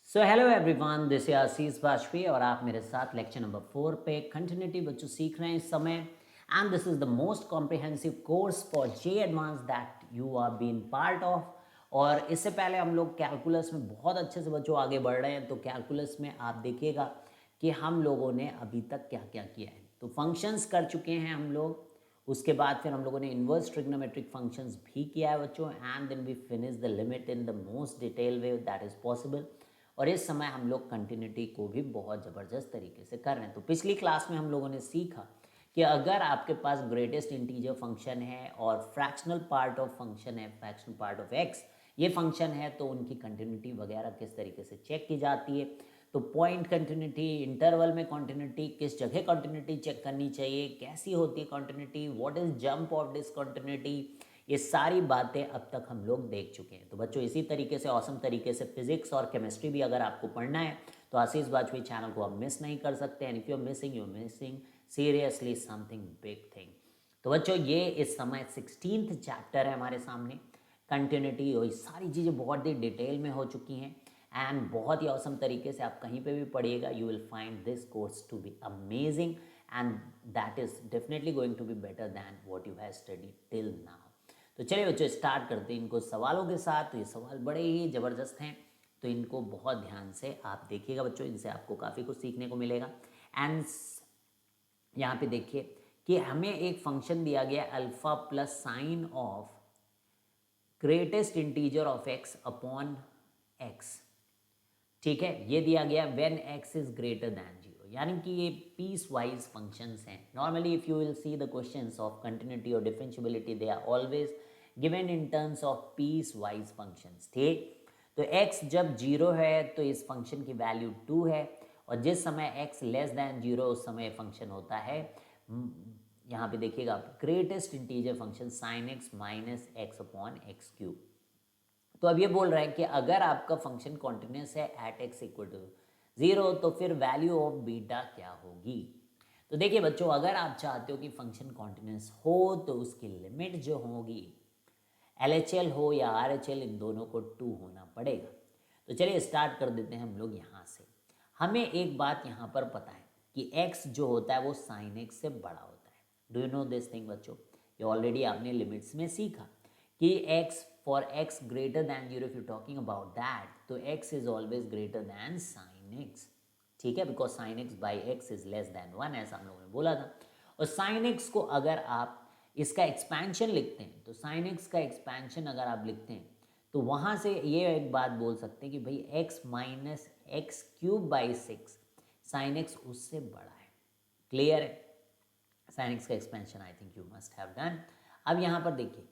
So hello everyone, this is Ashish Vajpayee और आप मेरे साथ लेक्चर नंबर 4 पे कंटिन्यूटी बच्चों सीख रहे हैं इस समय। And this is the most comprehensive course for J advanced that you are been part of. और इससे पहले हम लोग कैलकुलस में बहुत अच्छे से बच्चों आगे बढ़ रहे हैं। तो कैलकुलस में आप देखिएगा कि हम लोगों ने अभी तक क्या क्या किया है। तो फंक्शंस कर चुके हैं हम लोग, उसके बाद फिर हम लोगों ने इन्वर्स ट्रिग्नोमेट्रिक फंक्शंस भी किया है बच्चों। And then we finish the limit in the most detail way that is possible. और इस समय हम लोग कंटिन्यूटी को भी बहुत ज़बरदस्त तरीके से कर रहे हैं। तो पिछली क्लास में हम लोगों ने सीखा कि अगर आपके पास ग्रेटेस्ट इंटीजर फंक्शन है और फ्रैक्शनल पार्ट ऑफ फंक्शन है, फ्रैक्शनल पार्ट ऑफ एक्स ये फंक्शन है, तो उनकी कंटिन्यूटी वगैरह किस तरीके से चेक की जाती है। तो पॉइंट कंटिन्यूटी, इंटरवल में कंटिन्यूटी, किस जगह कंटिन्यूटी चेक करनी चाहिए, कैसी होती है continuity, what is jump of discontinuity, ये सारी बातें अब तक हम लोग देख चुके हैं। तो बच्चों इसी तरीके से औसम तरीके से फिजिक्स और केमिस्ट्री भी अगर आपको पढ़ना है तो आशीष वाजपेयी चैनल को आप मिस नहीं कर सकते। And if you are missing, you are missing seriously something big thing. तो बच्चों ये इस समय 16th चैप्टर है हमारे सामने। कंटिन्यूटी और ये सारी चीज़ें बहुत ही डिटेल में हो चुकी हैं एंड बहुत ही औसम तरीके से आप कहीं पे भी पढ़िएगा, you will find this course to be amazing and that is definitely going to be better than what you have studied till now. तो चलिए बच्चों स्टार्ट करते हैं इनको सवालों के साथ। तो ये सवाल बड़े ही ज़बरदस्त हैं, तो इनको बहुत ध्यान से आप देखिएगा बच्चों, इनसे आपको काफ़ी कुछ सीखने को मिलेगा। एंड यहाँ पे देखिए कि हमें एक फंक्शन दिया गया alpha plus sine of greatest integer of x upon x. ठीक है, ये दिया गया when x is greater than zero, यानी कि ये पीस वाइज फंक्शंस हैं। Normally if you will see the questions of continuity और differentiability, they are always given in terms of piecewise functions. ठीक, तो x जब जीरो है तो इस फंक्शन की वैल्यू 2 है, और जिस समय x लेस दैन जीरो उस समय फंक्शन होता है, यहाँ पे देखिएगा greatest integer function sine X minus X upon X cube. तो अब ये बोल रहा है कि अगर आपका फंक्शन कॉन्टिन्यूस है at x equal to zero, तो फिर वैल्यू ऑफ बीटा क्या होगी। तो देखिए बच्चों, अगर आप चाहते हो कि फंक्शन कॉन्टिन्यूस हो तो उसकी लिमिट जो होगी, LHL हो या RHL, इन दोनों को 2 होना पड़ेगा। तो चलिए स्टार्ट कर देते हैं हम लोग यहाँ से। हमें एक बात यहाँ पर पता है कि x जो होता है वो साइन x से बड़ा होता है। Do you know this thing बच्चों, ये ऑलरेडी आपने लिमिट्स में सीखा कि x for x greater than zero, if you talking about that, तो x is always greater than sine x। ठीक है, because sine x by X is less than 1, ऐसा हम लोगों ने बोला था। और साइन x को अगर आप इसका एक्सपेंशन लिखते हैं, तो साइन एक्स का एक्सपेंशन अगर आप लिखते हैं तो वहाँ से ये एक बात बोल सकते हैं कि भाई x minus x cube by 6, sine x उससे बड़ा है। क्लियर है, साइन एक्स का expansion I think you must have done. अब यहाँ पर देखिए,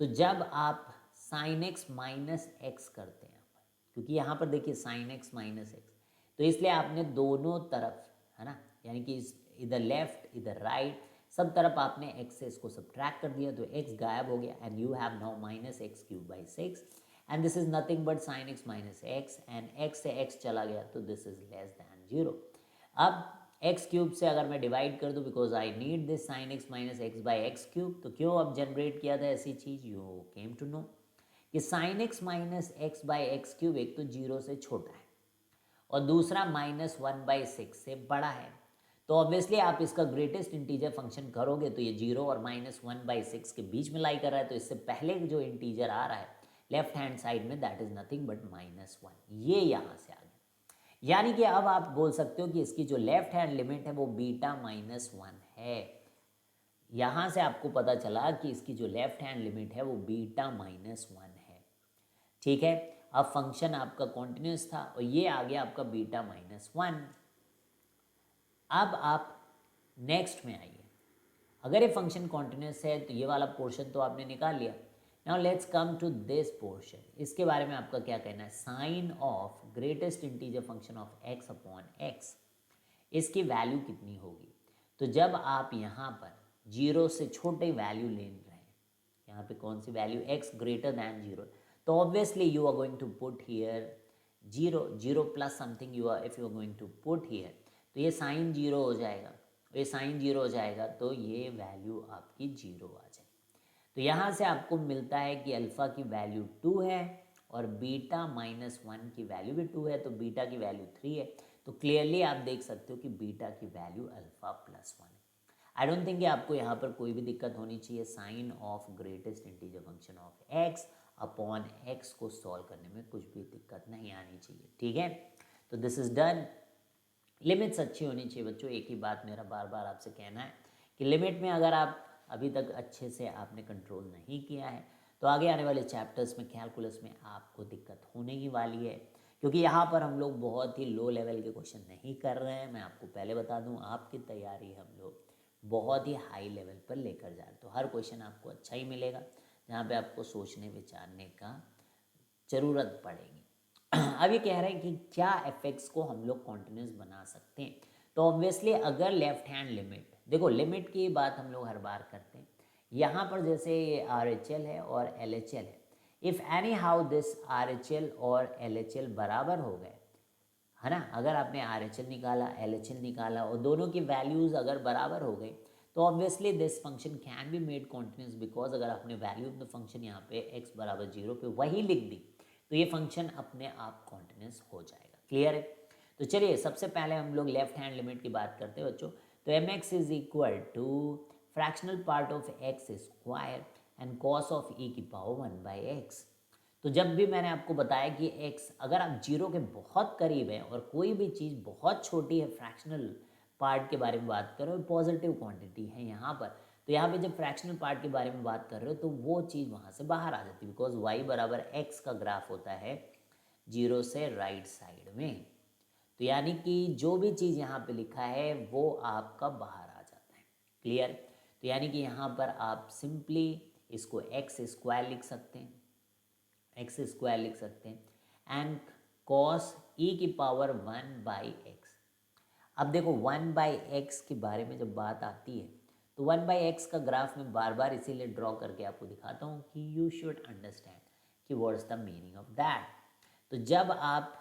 तो जब आप साइन एक्स माइनस एक्स करते हैं यहाँ पर, क्योंकि यहाँ पर देखिए साइन एक्स माइनस एक्स, तो इसलिए आपने दोनों तरफ, है ना, यानी कि इधर लेफ्ट इधर राइट, सब तरफ आपने एक्स से इसको सब्ट्रैक्ट कर दिया, तो एक्स गायब हो गया and you have now minus x cube by 6 and this is nothing but sign X minus x, and x से एक्स चला गया तो this is less than zero. अब एक्स क्यूब से अगर मैं डिवाइड कर दूं, because I need this sign X minus X by X cube, तो क्यों अब जनरेट किया था ऐसी चीज़, यू केम टू नो कि sign X minus X by X cube एक तो जीरो से छोटा है और दूसरा माइनस 1/6 से बड़ा है। तो ऑब्वियसली आप इसका ग्रेटेस्ट इंटीजर फंक्शन करोगे तो ये जीरो और माइनस 1/6 के बीच में लाई कर रहा है, तो इससे पहले जो इंटीजर आ रहा है लेफ्ट हैंड साइड में, दैट इज नथिंग बट -1, ये यहाँ से आ गया। यानी कि अब आप बोल सकते हो कि इसकी जो लेफ्ट हैंड लिमिट है वो बीटा -1 है। यहाँ से आपको पता चला कि इसकी जो लेफ्ट हैंड लिमिट है वो बीटा -1 है। ठीक है, अब फंक्शन आपका कॉन्टिन्यूस था और ये आ गया आपका बीटा -1। अब आप नेक्स्ट में आइए, अगर ये फंक्शन कॉन्टिन्यूस है तो ये वाला पोर्शन तो आपने निकाल लिया। Now let's come to this portion, इसके बारे में आपका क्या कहना है। Sine of greatest integer function of x upon X, इसकी वैल्यू कितनी होगी। तो जब आप यहाँ पर जीरो से छोटे वैल्यू ले रहे हैं, यहाँ पे कौन सी value, x greater than zero, तो obviously you are going to put here zero, zero plus something you are, if you are going to put here, तो ये साइन जीरो हो जाएगा, ये साइन जीरो हो जाएगा, तो ये वैल्यू आपकी जीरो आ जाएगी। तो यहाँ से आपको मिलता है कि अल्फ़ा की वैल्यू 2 है और बीटा -1 की वैल्यू भी 2 है, तो बीटा की वैल्यू 3 है। तो क्लियरली आप देख सकते हो कि बीटा की वैल्यू अल्फा +1 है। आई डोंट थिंक कि आपको यहाँ पर कोई भी दिक्कत होनी चाहिए। Sine of greatest integer function of x upon X को सॉल्व करने में कुछ भी दिक्कत नहीं आनी चाहिए, ठीक है। तो दिस इज डन। लिमिट्स अच्छी होनी चाहिए बच्चों। एक ही बात मेरा बार बार आपसे कहना है कि लिमिट में अगर आप अभी तक अच्छे से आपने कंट्रोल नहीं किया है तो आगे आने वाले चैप्टर्स में कैलकुलस में आपको दिक्कत होने ही वाली है, क्योंकि यहाँ पर हम लोग बहुत ही लो लेवल के क्वेश्चन नहीं कर रहे हैं। मैं आपको पहले बता दूँ, आपकी तैयारी हम लोग बहुत ही हाई लेवल पर लेकर जा रहे हैं। तो हर क्वेश्चन आपको अच्छा ही मिलेगा, जहाँ पे आपको सोचने विचारने का ज़रूरत पड़ेगी। अब ये कह रहे हैं कि क्या एफ को हम लोग कॉन्टिन्यूस बना सकते हैं। तो ऑब्वियसली अगर लेफ्ट हैंड लिमिट, देखो लिमिट की बात हम लोग हर बार करते हैं। यहाँ पर जैसे ये RHL है और LHL है, if any how this RHL और LHL बराबर हो गए, है ना, अगर आपने RHL निकाला LHL निकाला और दोनों की वैल्यूज़ अगर बराबर हो गई तो obviously this function can be made continuous, because अगर आपने वैल्यू ऑफ द फंक्शन यहाँ पे x बराबर 0 पे वही लिख दी तो ये फंक्शन अपने आप कॉन्टिन्यूस हो जाएगा। क्लियर है। तो चलिए सबसे पहले हम लोग लेफ्ट हैंड लिमिट की बात करते हैं बच्चों। तो mx is equal to fractional part of x square and cos of e की पावर 1/x। तो जब भी मैंने आपको बताया कि x अगर आप जीरो के बहुत करीब है और कोई भी चीज़ बहुत छोटी है, फ्रैक्शनल पार्ट के बारे में बात कर रहे हो, पॉजिटिव क्वांटिटी है यहाँ पर, तो यहाँ पे जब फ्रैक्शनल पार्ट के बारे में बात कर रहे हो तो वो चीज़ वहाँ से बाहर आ जाती है, बिकॉज y बराबर x का ग्राफ होता है 0 से राइट साइड में। तो यानी कि जो भी चीज़ यहाँ पे लिखा है वो आपका बाहर आ जाता है। क्लियर। तो यानी कि यहाँ पर आप सिंपली इसको एक्स स्क्वायर लिख सकते हैं, एक्स स्क्वायर लिख सकते हैं एंड कॉस ई की पावर 1/x। अब देखो 1/x के बारे में जब बात आती है तो 1/x का ग्राफ मैं बार बार इसीलिए ड्रॉ करके आपको दिखाता हूँ कि यू शुड अंडरस्टैंड कि what is the meaning of that. तो जब आप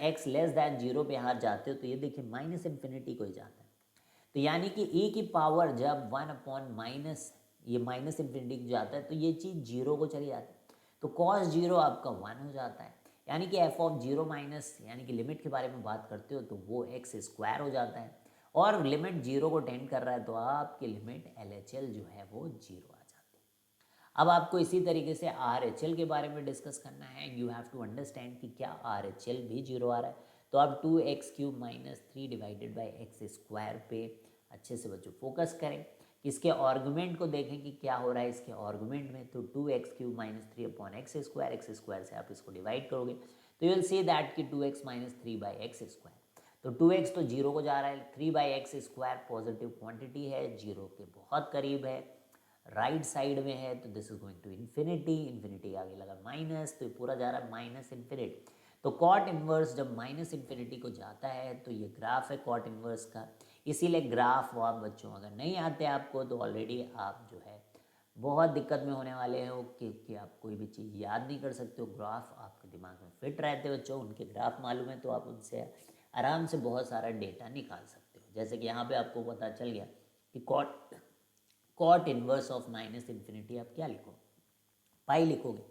x लेस दैन 0 पे यहाँ जाते हो तो ये देखिए माइनस इन्फिनिटी को ही जाता है। तो यानी कि e की पावर जब 1 अपॉन माइनस ये माइनस इन्फिनिटी को जाता है तो ये चीज़ 0 को चली जाती है, तो कॉस 0 आपका 1 हो जाता है। यानी कि एफ ऑफ 0 माइनस यानी कि लिमिट के बारे में बात करते हो तो वो एक्स स्क्वायर हो जाता है, और लिमिट 0 को टेंड कर रहा है तो आपकी लिमिट LHL जो है वो 0 आ जाती है। अब आपको इसी तरीके से RHL के बारे में डिस्कस करना है। यू हैव टू अंडरस्टैंड कि क्या RHL भी 0 आ रहा है। तो आप 2x³ minus 3 divided by x square पे अच्छे से बच्चों फोकस करें, इसके आर्गुमेंट को देखें कि क्या हो रहा है इसके आर्गुमेंट में। तो 2x³ minus 3 upon x square से आप इसको डिवाइड करोगे तो यू विल सी दैट कि 2x माइनस 3/x स्क्वायर। तो 2x तो 0 को जा रहा है, 3/x स्क्वायर पॉजिटिव क्वांटिटी है, 0 के बहुत करीब है, राइट साइड में है, तो this is going to infinity. Infinity आगे लगा माइनस, तो ये पूरा जा रहा है माइनस इन्फिनिटी। तो कॉट इनवर्स जब माइनस इन्फिनिटी को जाता है तो ये ग्राफ है कॉट इनवर्स का। इसीलिए ग्राफ वो आप बच्चों अगर नहीं आते आपको तो ऑलरेडी आप जो है बहुत दिक्कत में होने वाले हो, क्योंकि आप कोई भी चीज़ याद नहीं कर सकते हो। ग्राफ आपके दिमाग में फिट रहते बच्चों, उनके ग्राफ मालूम है तो आप उनसे आराम से बहुत सारा डेटा निकाल सकते हो। जैसे कि यहाँ पे आपको पता चल गया कि cot inverse of minus infinity आप क्या लिखो, पाई लिखोगे।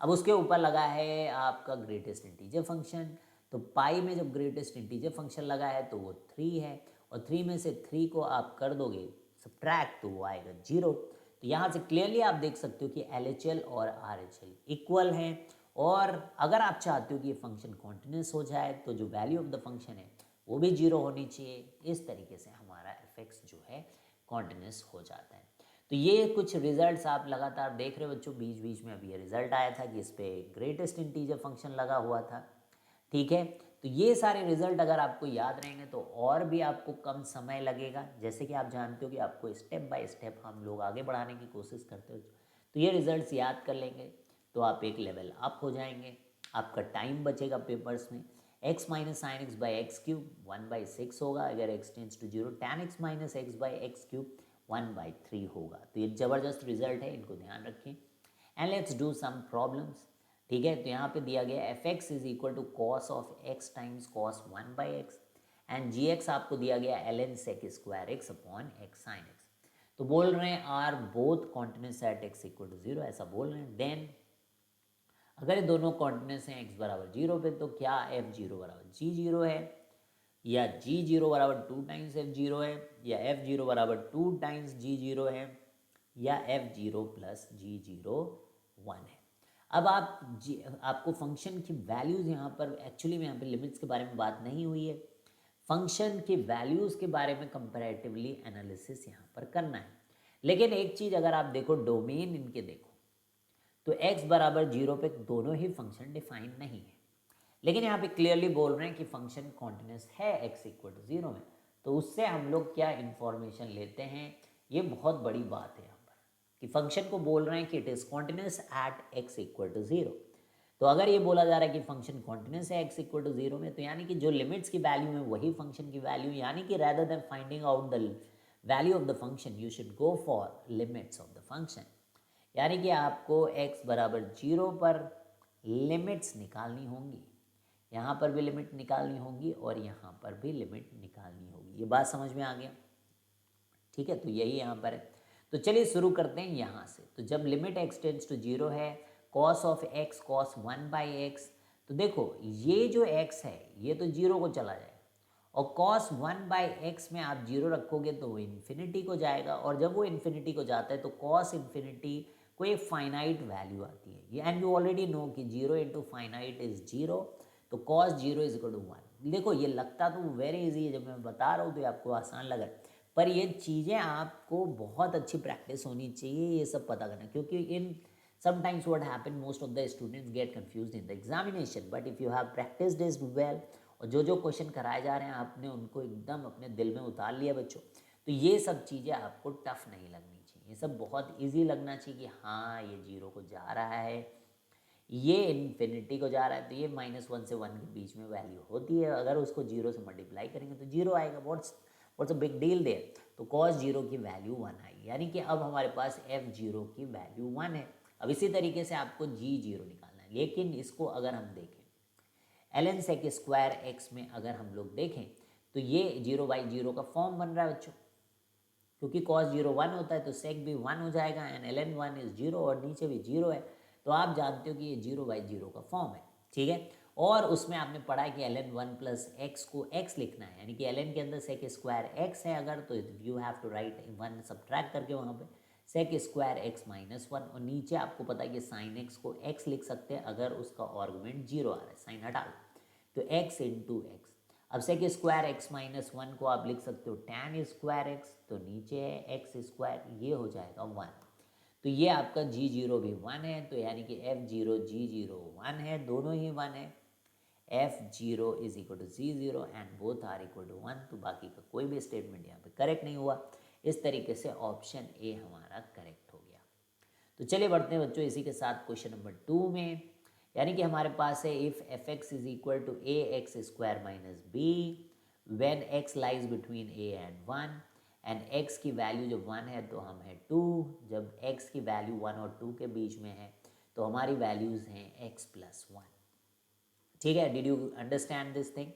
अब उसके ऊपर लगा है आपका ग्रेटेस्ट इंटीजर फंक्शन, तो पाई में जब ग्रेटेस्ट इंटीजर फंक्शन लगा है तो वो 3 है, और 3 में से 3 को आप कर दोगे सब्ट्रैक्ट तो वो आएगा 0। तो यहाँ से क्लियरली आप देख सकते हो कि LHL और RHL इक्वल हैं, और अगर आप चाहते हो कि ये फंक्शन कॉन्टिन्यूस हो जाए तो जो वैल्यू ऑफ द फंक्शन है वो भी 0 होनी चाहिए। इस तरीके से हमारा एफ जो है कॉन्टिन्यूस हो जाता है। तो ये कुछ रिजल्ट्स आप लगातार देख रहे हो बच्चों। बीच बीच में अभी ये रिजल्ट आया था कि इस पर ग्रेटेस्ट इंटीजर फंक्शन लगा हुआ था, ठीक है। तो ये सारे रिजल्ट अगर आपको याद रहेंगे तो और भी आपको कम समय लगेगा। जैसे कि आप जानते हो कि आपको स्टेप बाय स्टेप हम लोग आगे बढ़ाने की कोशिश करते हो, तो ये रिजल्ट्स याद कर लेंगे तो आप एक लेवल अप हो जाएंगे, आपका टाइम बचेगा पेपर्स में। x minus sine X by X cube 1/6 होगा, अगर x tends to 0 tan x minus X by X cube 1/3 होगा। तो ये ज़बरदस्त रिजल्ट है, इनको ध्यान रखें। And let's do some problems, ठीक है। तो यहाँ पे दिया गया F x is equal to cos of X times cos 1/x, and G X आपको दिया गया ln sec square X upon X sine X. तो बोल रहे हैं are both continuous at x equal to 0, ऐसा बोल रहे हैं। देन अगर ये दोनों कॉन्टिन्यूस हैं x बराबर 0 पे, तो क्या f0 बराबर g0 है, या g0 बराबर 2 टाइम्स f0 है, या f0 बराबर 2 टाइम्स g0 है, या f0 प्लस g0 1 है। अब आपको फंक्शन की वैल्यूज़ यहाँ पर एक्चुअली में यहाँ पे लिमिट्स के बारे में बात नहीं हुई है, फंक्शन की वैल्यूज़ के बारे में कंपैरेटिवली एनालिसिस यहाँ पर करना है। लेकिन एक चीज़ अगर आप देखो, डोमेन इनके देखो, तो x बराबर 0 पे दोनों ही फंक्शन डिफाइन नहीं है, लेकिन यहाँ पे क्लियरली बोल रहे हैं कि फंक्शन कॉन्टिन्यूस है x इक्वल टू 0 में। तो उससे हम लोग क्या इन्फॉर्मेशन लेते हैं, ये बहुत बड़ी बात है यहाँ पर, कि फंक्शन को बोल रहे हैं कि it is continuous at x equal to 0। तो अगर ये बोला जा रहा है कि फंक्शन कॉन्टिन्यूस है x इक्वल टू 0 में, तो यानी कि जो लिमिट्स की वैल्यू है वही फंक्शन की वैल्यू, यानी कि rather than finding out the value of the function you should go for limits of the function. यानी कि आपको x बराबर 0 पर लिमिट्स निकालनी होंगी, यहाँ पर भी लिमिट निकालनी होगी और यहाँ पर भी लिमिट निकालनी होगी। ये बात समझ में आ गया? ठीक है, तो यही यहाँ पर है। तो चलिए शुरू करते हैं यहाँ से। तो जब लिमिट x टेंड्स टू 0 है, cos of x cos 1 by x, तो देखो ये जो x है ये तो 0 को चला जाएगा, और cos 1 बाई एक्स में आप 0 रखोगे तो वो इन्फिनिटी को जाएगा, और जब वो इन्फिनिटी को जाता है तो cos इन्फिनिटी को एक फाइनाइट वैल्यू आती है ये, एंड यू ऑलरेडी नो कि 0 इंटू फाइनाइट इज 0, तो cos 0 इज इक्वल टू 1। देखो ये लगता तो वेरी इजी है, जब मैं बता रहा हूँ तो आपको आसान लग रहा है, पर ये चीज़ें आपको बहुत अच्छी प्रैक्टिस होनी चाहिए ये सब पता करना, क्योंकि इन sometimes what happen, most of the students get confused in the examination, but if you have practiced this well, और जो जो क्वेश्चन कराए जा रहे हैं आपने उनको एकदम अपने दिल में उतार लिया बच्चों, तो ये सब चीज़ें आपको टफ नहीं लगनी चाहिए, ये सब बहुत इजी लगना चाहिए कि हाँ ये 0 को जा रहा है, ये इन्फिनिटी को जा रहा है, तो ये -1 से 1 के बीच में वैल्यू होती है, अगर उसको 0 से मल्टीप्लाई करेंगे तो 0 आएगा। What's a big deal there. तो cos 0 की वैल्यू 1 आई, यानी कि अब हमारे पास f0 की वैल्यू 1 है। अब इसी तरीके से आपको g0 निकालना है, लेकिन इसको अगर हम देखें ln sec स्क्वायर x में अगर हम लोग देखें तो ये 0/0 का फॉर्म बन रहा है बच्चों, क्योंकि cos 0 1 होता है तो sec भी 1 हो जाएगा, एंड ln 1 इज 0 और नीचे भी 0 है, तो आप जानते हो कि ये 0/0 का फॉर्म है। ठीक है, और उसमें आपने पढ़ा है कि ln 1 प्लस एक्स को x लिखना है, यानी कि ln के अंदर sec स्क्वायर x है अगर, तो you have to write 1 subtract करके वहाँ पे sec स्क्वायर x माइनस 1, और नीचे आपको पता है कि sin x को x लिख सकते हैं अगर उसका आर्गुमेंट 0 आ रहा है, साइन हटा लो तो x इंटू एक्स। अब sec स्क्वायर x माइनस 1 को आप लिख सकते हो tan स्क्वायर x, तो नीचे है x स्क्वायर, ये हो जाएगा 1, तो ये आपका g0 भी 1 है, तो यानी कि f0 g0 1 है, दोनों ही 1 है, f0 is equal to g0 and both are equal to 1, तो बाकी का कोई भी स्टेटमेंट यहाँ पे करेक्ट नहीं हुआ। इस तरीके से ऑप्शन ए हमारा करेक्ट हो गया। तो चलिए बढ़ते हैं बच्चों इसी के साथ क्वेश्चन नंबर 2 में, यानी कि हमारे पास है if F x is equal to A X square minus B when X lies between A and 1, and x की वैल्यू जब 1 है तो हम है 2, जब x की वैल्यू 1 और 2 के बीच में है तो हमारी वैल्यूज़ हैं x प्लस 1। ठीक है, did you understand this thing?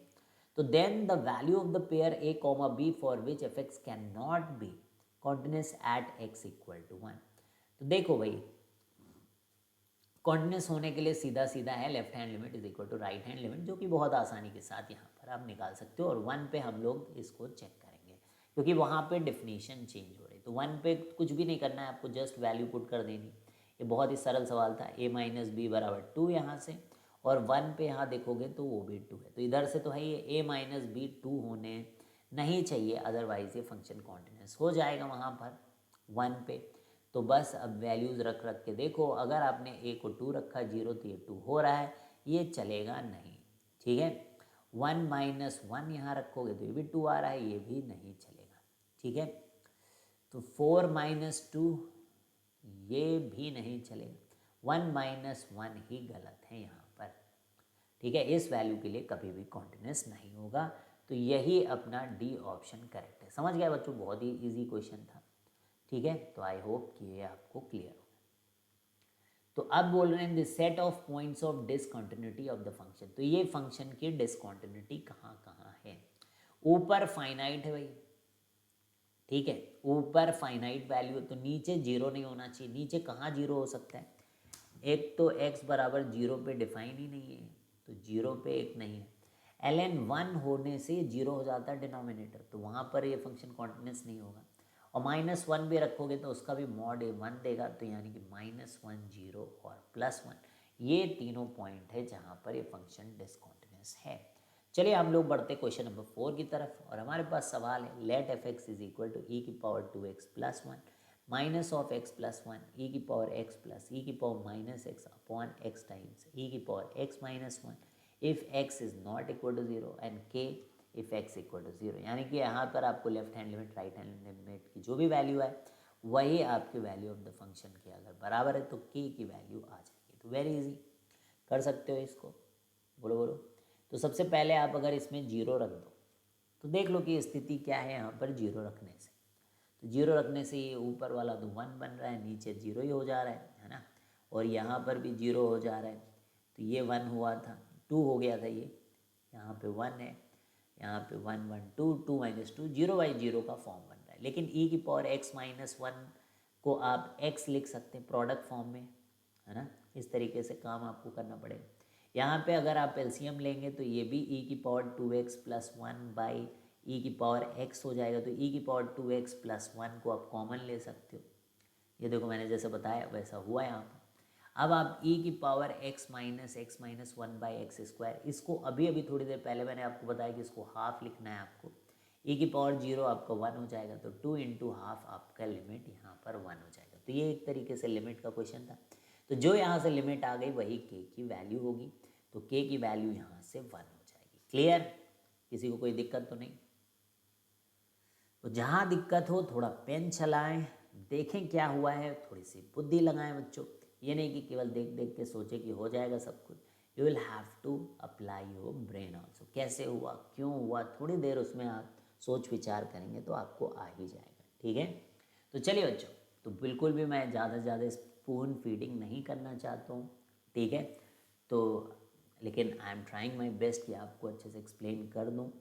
तो then the value of the pair a comma b for which f x can not be continuous at x equal to 1। तो देखो भाई, कॉन्टिन्यूस होने के लिए सीधा सीधा है left hand limit is equal to right hand limit, जो कि बहुत आसानी के साथ यहाँ पर आप निकाल सकते हो, और 1 पे हम लोग इसको चेक करेंगे क्योंकि वहाँ पे डेफिनेशन चेंज हो रही है, तो 1 पे कुछ भी नहीं करना है आपको, जस्ट वैल्यू पुट कर देनी। ये बहुत ही सरल सवाल था, a माइनस बी बराबर 2 यहाँ से, और 1 पे यहाँ देखोगे तो वो भी 2 है, तो इधर से तो है ये a माइनस बी 2 होने नहीं चाहिए, अदरवाइज ये फंक्शन कॉन्टिन्यूस हो जाएगा वहाँ पर 1 पे। तो बस अब वैल्यूज़ रख रख के देखो, अगर आपने a को 2 रखा 0 तो ये 2 हो रहा है, ये चलेगा नहीं। ठीक है, 1 माइनस 1 यहाँ रखोगे तो ये भी 2 आ रहा है, ये भी नहीं चलेगा। ठीक है, तो 4 माइनस 2 ये भी नहीं चलेगा, 1 माइनस 1 ही गलत है यहाँ पर। ठीक है, इस वैल्यू के लिए कभी भी कॉन्टिन्यूस नहीं होगा, तो यही अपना डी ऑप्शन करेक्ट है। समझ गए बच्चों, बहुत ही ईजी क्वेश्चन था। ठीक है, तो आई होप कि ये आपको क्लियर हो। तो अब बोल रहे हैं the set of points of discontinuity of the function, तो ये फंक्शन की डिसकंटिन्यूटी कहाँ कहाँ है। ऊपर फाइनाइट है भाई, ठीक है, ऊपर फाइनाइट वैल्यू है तो नीचे 0 नहीं होना चाहिए, नीचे कहाँ 0 हो सकता है, एक तो x बराबर 0 पे डिफाइन ही नहीं है, तो 0 पे एक नहीं है। ln 1 होने से 0 हो जाता है डिनोमिनेटर, तो वहाँ पर ये फंक्शन कॉन्टिन्यूस नहीं होगा। और -1 भी रखोगे तो उसका भी मॉड 1 देगा, तो यानी कि -1 0 और +1, ये तीनों पॉइंट है जहाँ पर ये फंक्शन डिसकॉन्टिन्यूस है। चलिए हम लोग बढ़ते क्वेश्चन नंबर 4 की तरफ, और हमारे पास सवाल है let f(x) is equal to e⁻²x + 1 minus of x + 1 e⁻x plus e⁻−x upon x times e⁻x-1 if x is not equal to 0 and k if x equal to 0। यानी कि यहाँ पर आपको left hand limit right hand limit की जो भी value है वही आपकी वैल्यू ऑफ द फंक्शन की अगर बराबर है तो k की वैल्यू आ जाएगी। तो वेरी इजी कर सकते हो इसको, बोलो बोलो। तो सबसे पहले आप अगर इसमें 0 रख दो तो देख लो कि स्थिति क्या है यहाँ पर 0 रखने से। तो 0 रखने से ये ऊपर वाला तो 1 बन रहा है, नीचे 0 ही हो जा रहा है ना। और यहाँ पर भी 0 हो जा रहा है, तो ये 1 हुआ था, 2 हो गया था, ये यहाँ पे 1 है, यहाँ पे 1 1 2 2 - 2 0/0 का फॉर्म बन रहा है। लेकिन e⁻x-1 को आप x लिख सकते हैं प्रोडक्ट फॉर्म में, है ना। इस तरीके से काम आपको करना पड़ेगा। यहाँ पे अगर आप एलसीएम लेंगे तो ये भी e⁻2x + 1/e⁻x हो जाएगा, तो e⁻2x + 1 को आप कॉमन ले सकते हो। ये देखो मैंने जैसे बताया वैसा हुआ यहाँ पर। अब आप e⁻x-1/x², इसको अभी अभी थोड़ी देर पहले मैंने आपको बताया कि इसको हाफ लिखना है आपको। e⁻0 आपका 1 हो जाएगा, तो 2 × हाफ आपका लिमिट यहाँ पर 1 हो जाएगा। तो ये एक तरीके से लिमिट का क्वेश्चन था। तो जो यहाँ से लिमिट आ गई वही k की वैल्यू होगी, तो k की वैल्यू यहाँ से 1 हो जाएगी। क्लियर, किसी को कोई दिक्कत तो नहीं? तो जहाँ दिक्कत हो थोड़ा पेन चलाएं, देखें क्या हुआ है, थोड़ी सी बुद्धि लगाएं बच्चों। ये नहीं कि केवल देख देख के सोचे कि हो जाएगा सब कुछ। You will have to apply your brain also. कैसे हुआ, क्यों हुआ, थोड़ी देर उसमें आप सोच विचार करेंगे तो आपको आ ही जाएगा। ठीक है, तो चलिए बच्चों, तो बिल्कुल भी मैं ज़्यादा से ज़्यादा स्पून फीडिंग नहीं करना चाहता हूँ, ठीक है। तो लेकिन I am trying my best कि आपको अच्छे से एक्सप्लेन कर दूँ।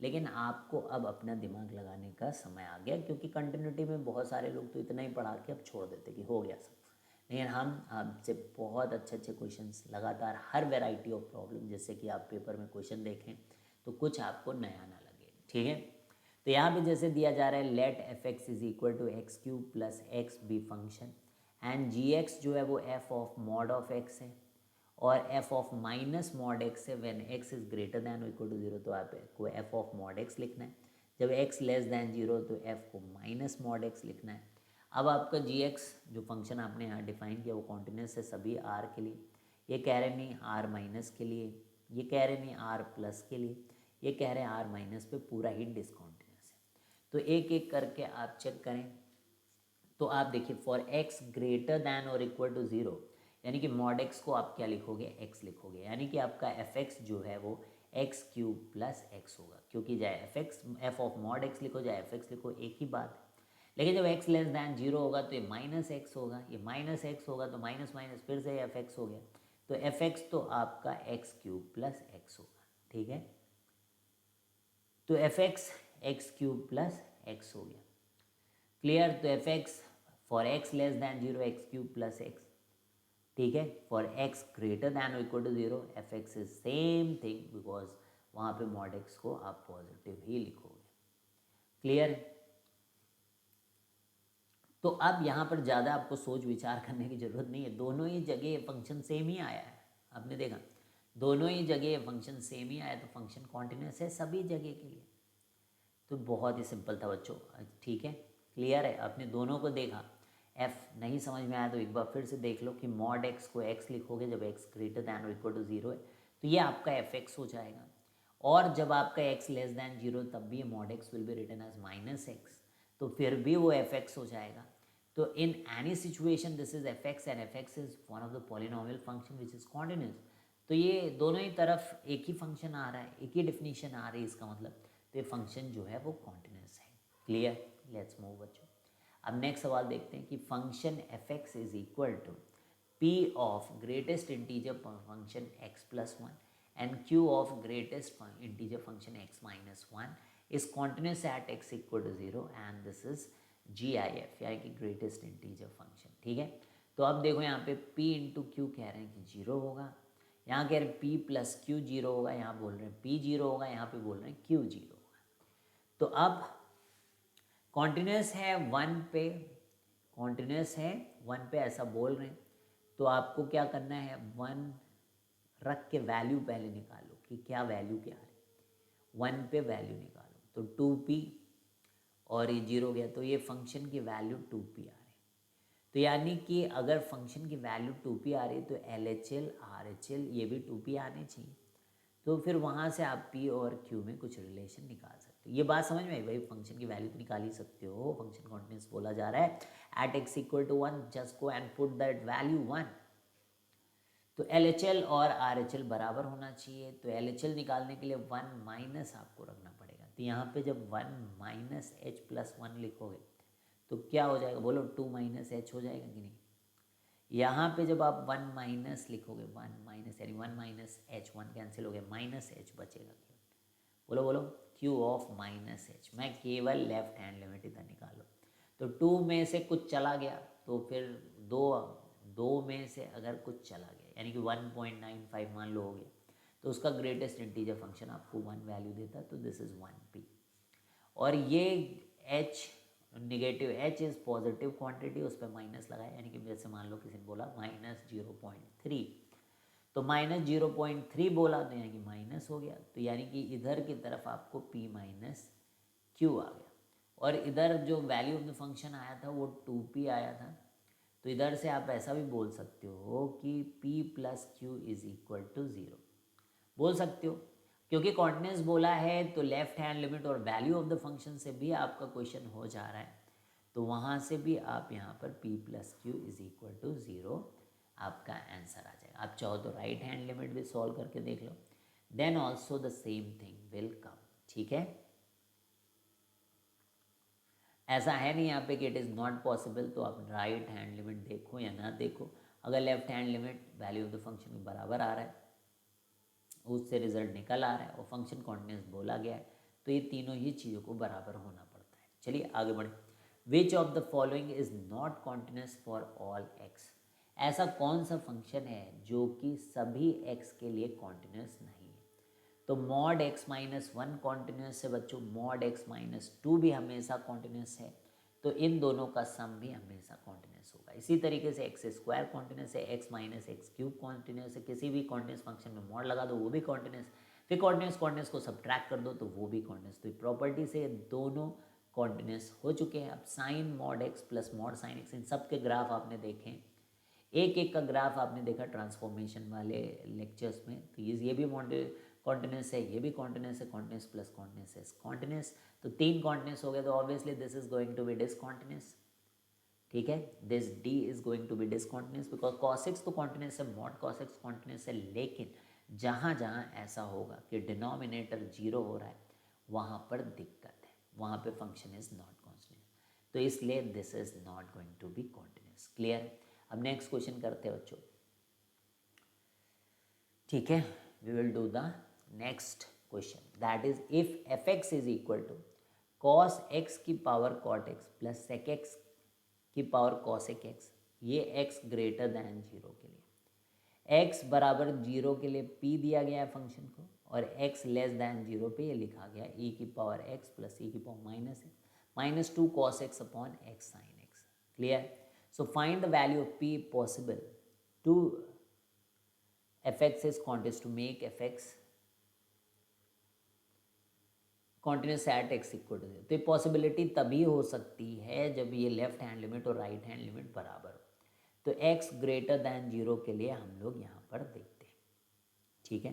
लेकिन आपको अब अपना दिमाग लगाने का समय आ गया, क्योंकि कंटिन्यूटी में बहुत सारे लोग तो इतना ही पढ़ा के अब छोड़ देते कि हो गया सब। लेकिन हम आपसे बहुत अच्छे अच्छे क्वेश्चंस लगातार, हर वैरायटी ऑफ प्रॉब्लम, जैसे कि आप पेपर में क्वेश्चन देखें तो कुछ आपको नया ना लगे। ठीक है, तो यहाँ पे जैसे दिया जा रहा है let f(x) is equal to x³ + x be function and gx जो है वो f of mod of x है और f of minus mod x है when x is greater than और इक्वल टू 0, तो आपको f ऑफ मॉड x लिखना है। जब x लेस दैन 0 तो f को माइनस मॉड x लिखना है। अब आपका gx जो फंक्शन आपने यहाँ डिफाइन किया वो कॉन्टिन्यूस है सभी r के लिए। ये कह रहे नहीं r माइनस के लिए, ये कह रहे नहीं r प्लस के लिए, ये कह रहे हैं r माइनस पे पूरा ही डिसकॉन्टिन्यूस है। तो एक एक करके आप चेक करें। तो आप देखिए फॉर x ग्रेटर दैन और इक्वल टू 0, यानी कि मॉड x को आप क्या लिखोगे, x लिखोगे, यानी कि आपका fx जो है वो x³ + x होगा, क्योंकि चाहे f ऑफ मॉड x लिखो चाहे fx लिखो एक ही बात है। लेकिन जब x लेस दैन 0 होगा तो ये -x होगा, ये -x होगा तो माइनस माइनस फिर से fx हो गया, तो fx तो आपका x³ + x होगा। ठीक है, तो fx x³ + x हो गया। क्लियर, तो fx for x less than 0 x³ + x, ठीक है। फॉर x ग्रेटर दैन और equal to 0 fx is same thing, because वहाँ पे मॉड x को आप पॉजिटिव ही लिखोगे। क्लियर, तो अब यहाँ पर ज़्यादा आपको सोच विचार करने की ज़रूरत नहीं है, दोनों ही जगह ये फंक्शन सेम ही आया है। आपने देखा दोनों ही जगह ये फंक्शन सेम ही आया, तो फंक्शन कॉन्टिन्यूस है सभी जगह के लिए। तो बहुत ही सिंपल था बच्चों, ठीक है। क्लियर है, आपने दोनों को देखा। f नहीं समझ में आया तो एक बार फिर से देख लो कि मॉड x को x लिखोगे जब x ग्रेटर दैन और इक्वल टू 0 है तो ये आपका fx हो जाएगा, और जब आपका x लेस दैन 0 तब भी mod x will be written as -x, तो फिर भी वो fx हो जाएगा। तो in any situation this is fx and fx is one of the polynomial function which is continuous. तो ये दोनों ही तरफ एक ही फंक्शन आ रहा है, एक ही डेफिनेशन आ रही है, इसका मतलब तो ये फंक्शन जो है वो कॉन्टिन्यूस है। क्लियर, लेट्स मूव बच्चों। अब नेक्स्ट सवाल देखते हैं कि function fx is equal to p of greatest integer function x + 1 and q of greatest integer function x - 1 is continuous at x equal to 0 and this is GIF यानी कि greatest integer function. ठीक है, तो अब देखो यहाँ पे p into Q कह रहे हैं कि जीरो होगा, यहाँ कह रहे हैं p प्लस क्यू जीरो होगा, यहाँ बोल रहे हैं p जीरो होगा, यहाँ पे बोल रहे हैं q जीरो होगा। तो अब कॉन्टिन्यूस है वन पे, कॉन्टिन्यूस है वन पे ऐसा बोल रहे हैं, तो आपको क्या करना है, वन रख के वैल्यू पहले निकालो कि क्या वैल्यू क्या है, वन पे वैल्यू निकालो। तो 2p और ये जीरो गया, तो ये फंक्शन की वैल्यू 2p आ रही। तो यानी कि अगर फंक्शन की वैल्यू 2p आ रही तो LHL RHL ये भी 2p आने चाहिए। तो फिर वहाँ से आप p और q में कुछ रिलेशन निकाल सकते हो। ये बात समझ में आई भाई, फंक्शन की वैल्यू तो निकाल ही सकते हो, फंक्शन कॉन्टिन्यूस बोला जा रहा है। At x equal to 1 just go and put that value 1। तो LHL और RHL बराबर होना चाहिए। तो LHL निकालने के लिए 1 माइनस आपको रखना पड़ेगा। तो यहाँ पे जब 1 माइनस एच प्लस 1 लिखोगे तो क्या हो जाएगा, बोलो 2 माइनस एच हो जाएगा कि नहीं। यहाँ पे जब आप 1 माइनस लिखोगे, 1 माइनस यानी 1 माइनस एच, 1 कैंसिल हो गया, माइनस एच बचेगा केवल। बोलो बोलो क्यू ऑफ माइनस एच। मैं केवल लेफ्ट हैंड लिमिट इधर निकालो। तो 2 में से कुछ चला गया तो फिर दो में से अगर कुछ चला गया यानी कि 1.95 मान लो हो गया, तो उसका ग्रेटेस्ट इंटीजर फंक्शन आपको 1 वैल्यू देता है, तो दिस इज़ 1p। और ये h negative, h is positive quantity, उस पर माइनस लगाए, यानी कि जैसे मान लो किसी ने बोला -0.3, तो -0.3 बोला तो यानी कि माइनस हो गया, तो यानी कि इधर की तरफ आपको p माइनस क्यू आ गया। और इधर जो वैल्यू ऑफ द फंक्शन आया था वो 2p आया था। तो इधर से आप ऐसा भी बोल सकते हो कि p plus q is equal to 0 बोल सकते हो, क्योंकि कॉन्टिन्यूस बोला है तो लेफ्ट हैंड लिमिट और वैल्यू ऑफ द फंक्शन से भी आपका क्वेश्चन हो जा रहा है, तो वहाँ से भी आप यहाँ पर p plus q is equal to 0 आपका आंसर आ जाएगा। आप चाहो तो राइट हैंड लिमिट भी सॉल्व करके देख लो, then also the same thing will come. ठीक है, ऐसा है नहीं यहाँ पे कि इट इज़ नॉट पॉसिबल, तो आप राइट हैंड लिमिट देखो या ना देखो, अगर left hand limit value of the function के बराबर आ रहा है, उससे रिजल्ट निकल आ रहा है और फंक्शन कॉन्टिन्यूस बोला गया है, तो ये तीनों ही चीज़ों को बराबर होना पड़ता है। चलिए आगे बढ़ें। Which of the following is not continuous for all x. ऐसा कौन सा फंक्शन है जो कि सभी एक्स के लिए कॉन्टिन्यूस नहीं है। तो मॉड x माइनस 1 कॉन्टिन्यूस है बच्चों, मॉड x माइनस 2 भी हमेशा कॉन्टिन्यूस है, तो इन दोनों का सम भी हमेशा कॉन्टिन्यूस होगा। इसी तरीके से एक्स स्क्वायर कॉन्टिन्यूस है, x minus x cube continuous है, किसी भी कॉन्टिन्यूस फंक्शन में मॉड लगा दो वो भी कॉन्टिन्यूस, फिर कॉन्टिन्यूस को सब्ट्रैक्ट कर दो तो वो भी कॉन्टिन्यूस। तो प्रॉपर्टी से दोनों कॉन्टिन्यूस हो चुके हैं। अब sine mod x plus mod sine x, इन सब के ग्राफ आपने देखे, एक एक का ग्राफ आपने देखा ट्रांसफॉर्मेशन वाले लेक्चर्स में, तो ये भी कॉन्टिन्यूस है, ये भी कॉन्टिन्यूस है, कॉन्टिन्यूस प्लस कॉन्टिन्यूस है कॉन्टिन्यूस, तो 3 कॉन्टिन्यूस हो गए, तो obviously this is going to be discontinuous. ठीक है, this d is going to be discontinuous because cos x तो कॉन्टिन्यूस है, मॉड cos x कॉन्टिन्यूस है, लेकिन जहाँ जहाँ ऐसा होगा कि डिनोमिनेटर 0 हो रहा है वहाँ पर दिक्कत है, वहाँ पे फंक्शन इज नॉट कॉन्टिन्यूस, तो इसलिए this is not going to be continuous. Clear. अब नेक्स्ट क्वेश्चन करते हैं बच्चों। ठीक है, we will do the next question, that is if F x is equal to cos x की power cot x plus sec x की power cosec x, ये x greater than 0 के लिए, एक्स बराबर 0 के लिए p दिया गया है फंक्शन को, और x लेस दैन 0 पे ये लिखा गया e की पावर x प्लस e की power minus 2 cos x upon x sin x। Clear. So find the value of p possible to fx is continuous, to make fx continuous at x equal to 0। तो ये possibility तभी हो सकती है जब ये left hand limit और right hand limit बराबर हो, तो x ग्रेटर दैन 0 के लिए हम लोग यहाँ पर देखते हैं। ठीक है,